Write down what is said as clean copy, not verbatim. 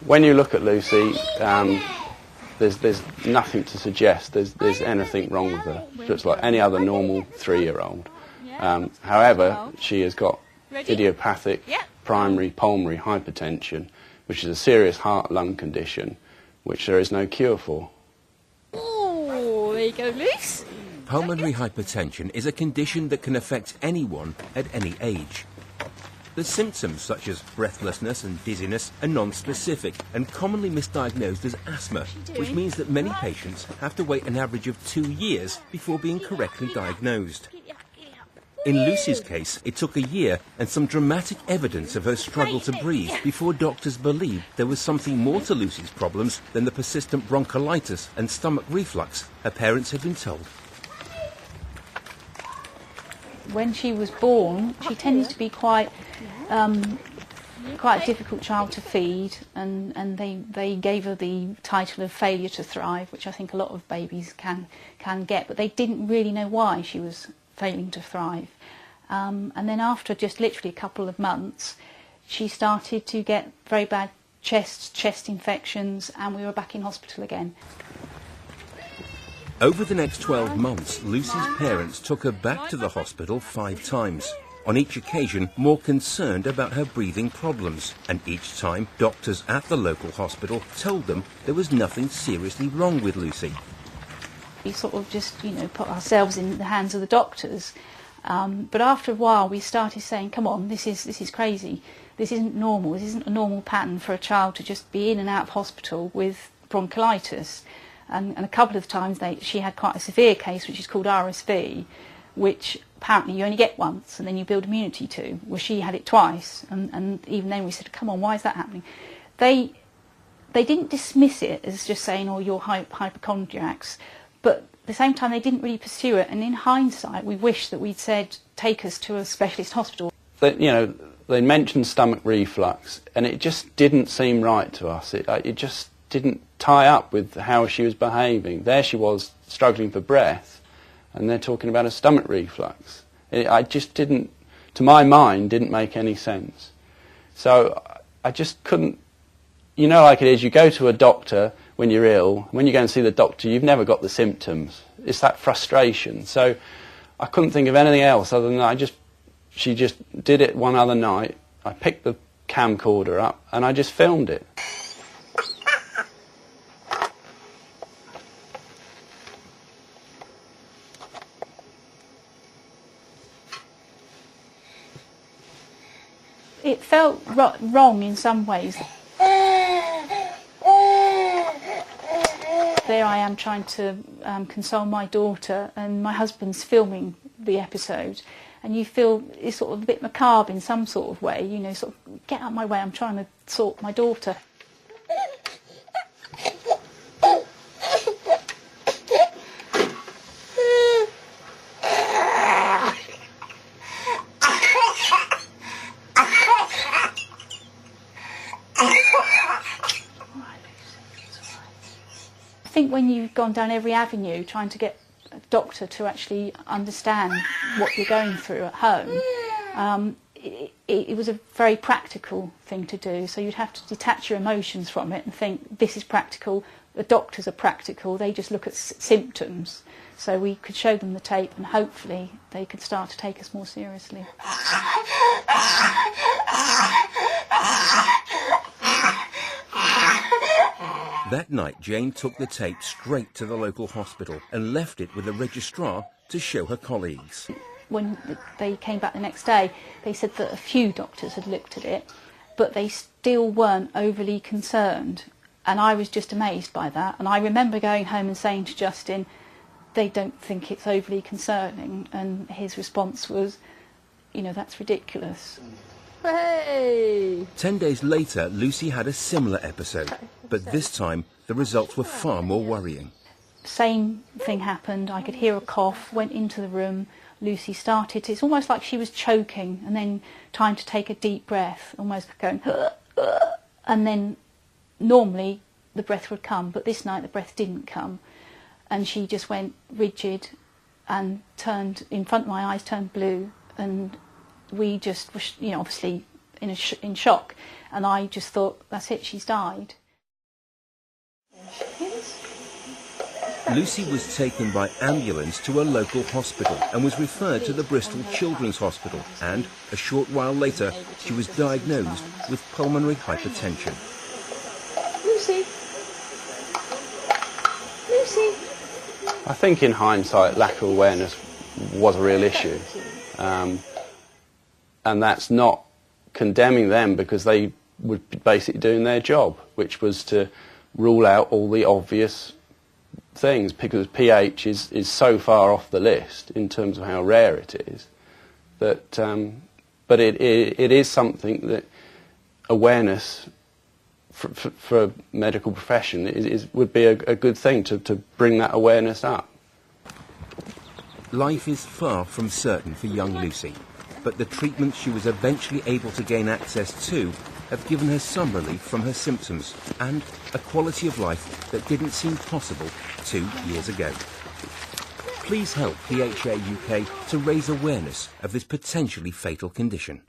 When you look at Lucy, there's nothing to suggest there's anything wrong with her. Just like any other normal 3-year-old. However, she has got idiopathic primary pulmonary hypertension, which is a serious heart-lung condition, which there is no cure for. Oh, there you go, Luce. Pulmonary hypertension is a condition that can affect anyone at any age. The symptoms, such as breathlessness and dizziness, are non-specific and commonly misdiagnosed as asthma, which means that many patients have to wait an average of 2 years before being correctly diagnosed. In Lucy's case, it took a year and some dramatic evidence of her struggle to breathe before doctors believed there was something more to Lucy's problems than the persistent bronchiolitis and stomach reflux her parents had been told. When she was born, she tended to be quite a difficult child to feed, and they gave her the title of failure to thrive, which I think a lot of babies can get, but they didn't really know why she was failing to thrive. And then after just literally a couple of months, she started to get very bad chest infections, and we were back in hospital again. Over the next 12 months, Lucy's parents took her back to the hospital 5 times. On each occasion, more concerned about her breathing problems, and each time, doctors at the local hospital told them there was nothing seriously wrong with Lucy. We sort of just, put ourselves in the hands of the doctors. But after a while, we started saying, come on, this is crazy. This isn't normal. This isn't a normal pattern for a child to just be in and out of hospital with bronchiolitis. And a couple of times she had quite a severe case, which is called RSV, which apparently you only get once and then you build immunity to. Well, she had it twice, and even then we said, come on, why is that happening? They didn't dismiss it as just saying, oh, you're hypochondriacs, but at the same time they didn't really pursue it, and in hindsight we wish that we'd said, take us to a specialist hospital. They mentioned stomach reflux, and it just didn't seem right to us. It just didn't tie up with how she was behaving. There she was struggling for breath, and they're talking about a stomach reflux. I just didn't, to my mind, didn't make any sense. So I just couldn't, like it is, you go to a doctor when you're ill. When you go and see the doctor, you've never got the symptoms. It's that frustration. So I couldn't think of anything else other than she just did it one other night. I picked the camcorder up and I just filmed it. It felt wrong in some ways. There I am trying to console my daughter, and my husband's filming the episode, and you feel it's sort of a bit macabre in some sort of way, sort of, get out of my way, I'm trying to sort my daughter. I think when you've gone down every avenue trying to get a doctor to actually understand what you're going through at home, it was a very practical thing to do. So you'd have to detach your emotions from it and think, this is practical, the doctors are practical, they just look at symptoms. So we could show them the tape and hopefully they could start to take us more seriously. That night, Jane took the tape straight to the local hospital and left it with the registrar to show her colleagues. When they came back the next day, they said that a few doctors had looked at it, but they still weren't overly concerned. And I was just amazed by that. And I remember going home and saying to Justin, they don't think it's overly concerning. And his response was, that's ridiculous. Hey! 10 days later, Lucy had a similar episode, but this time the results were far more worrying. Same thing happened. I could hear a cough, went into the room. Lucy started, it's almost like she was choking and then trying to take a deep breath, almost going, and then normally the breath would come, but this night the breath didn't come. And she just went rigid and turned, in front of my eyes, turned blue, and we just, obviously in shock, and I just thought, that's it, she's died. Lucy was taken by ambulance to a local hospital and was referred to the Bristol Children's Hospital, and a short while later she was diagnosed with pulmonary hypertension. Lucy! Lucy! I think in hindsight, lack of awareness was a real issue. And that's not condemning them, because they were basically doing their job, which was to rule out all the obvious things, because pH is so far off the list in terms of how rare it is, that but it is something that awareness for a medical profession would be a good thing to bring that awareness up. Life is far from certain for young Lucy, but the treatments she was eventually able to gain access to have given her some relief from her symptoms and a quality of life that didn't seem possible 2 years ago. Please help PHA UK to raise awareness of this potentially fatal condition.